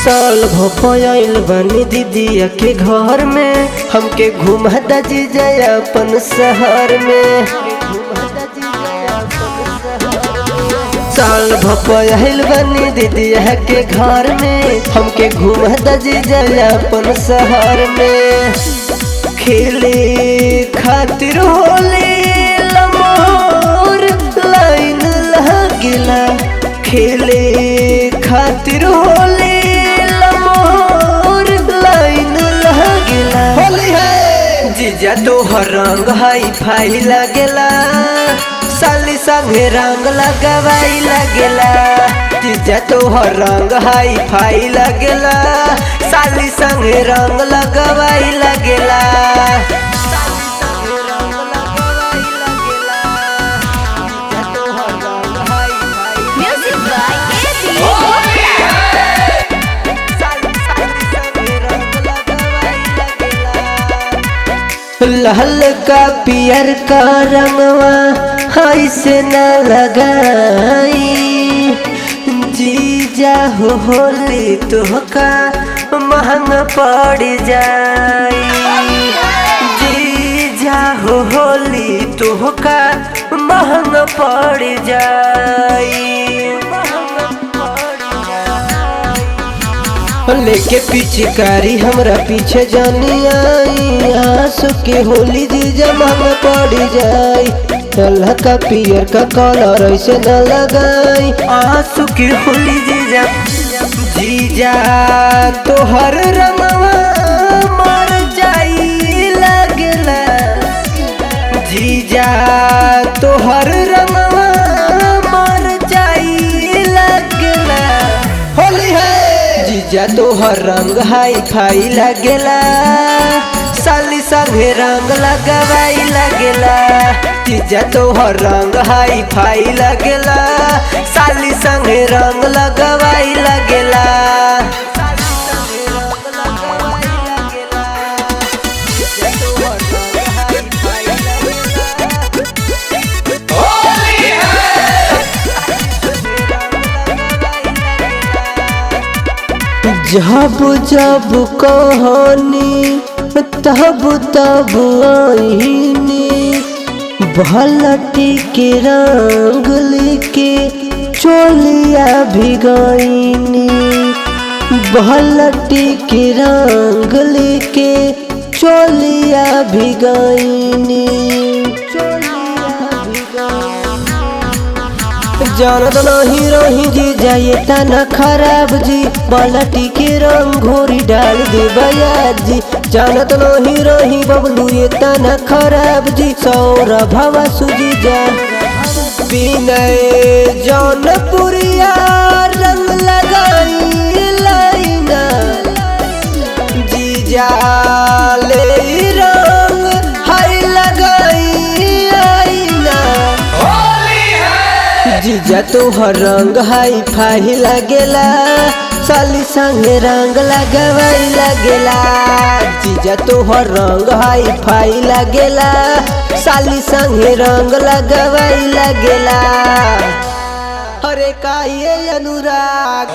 साल भपयाइल बनी दीदिया के घर में, हमके घुमा जीजा अपन शहर में। साल भपयाइल बनी दीदिया के घर में, हमके घुमा जीजा अपन शहर में। खेले खातिर होले लमोर लाइन लगिला, खेले खातिर होले लमोर लाइन लगिला। होली है जीजा तोहर रंग हाई फाई लगेला, साली संगे रंग लगवाई लगेला। जीजा तोहर रंग हाई फाई लगेला, साली संगे रंग लगवाई लगेला। लाल का पियर का रंगवा हाई से न लगाई, जीजा हो होली तोहका महंगा पड़ जाई। जीजा हो होली तोहका महंगा पड़ जाई। लेके पिचकारी हमरा पीछे जानी आई, आंसू के होली जीजा महंगा पड़ जाई। ललका पियर का कलर ऐसे न लगाई, आंसू की होली जीजा। जीजा तोहर रंगवा मर जाई लगला, जीजा तोहर रंगवा मर जाई लगला। होली है जीजा तोहर रंग हाई फाई लगेला, साली संगे रंग लगवाई लगेला। जीजा तोहर रंग हाई फाई लगेला, साली संगे रंग लगवाई लगेला। जब जब कहानी तब तब आईनी, भलटी के रंग लेके चोलिया भिगाईनी। भलटी के रंग लेके चोलिया भिगाईनी। जानत नहीं रही जीजा ये तना खराब जी, बालटी के रंग घोरी डाल दे बयाजी। जानत नहीं रही बबलू ये तना खराब जी, सौरा भवा सुजीजा। विनय जौनपुरिया रंग लगाई लाइना, जीजा ले रंग हाई लगाई आईना। जीजा तोहर रंग हाई फाई लगेला, साली संगे रंग लगवाई लगेला। जीजा तोहर रंग हाई फाई लगेला, साली संगे रंग लगवाई लगेला। अरे का ये अनुराग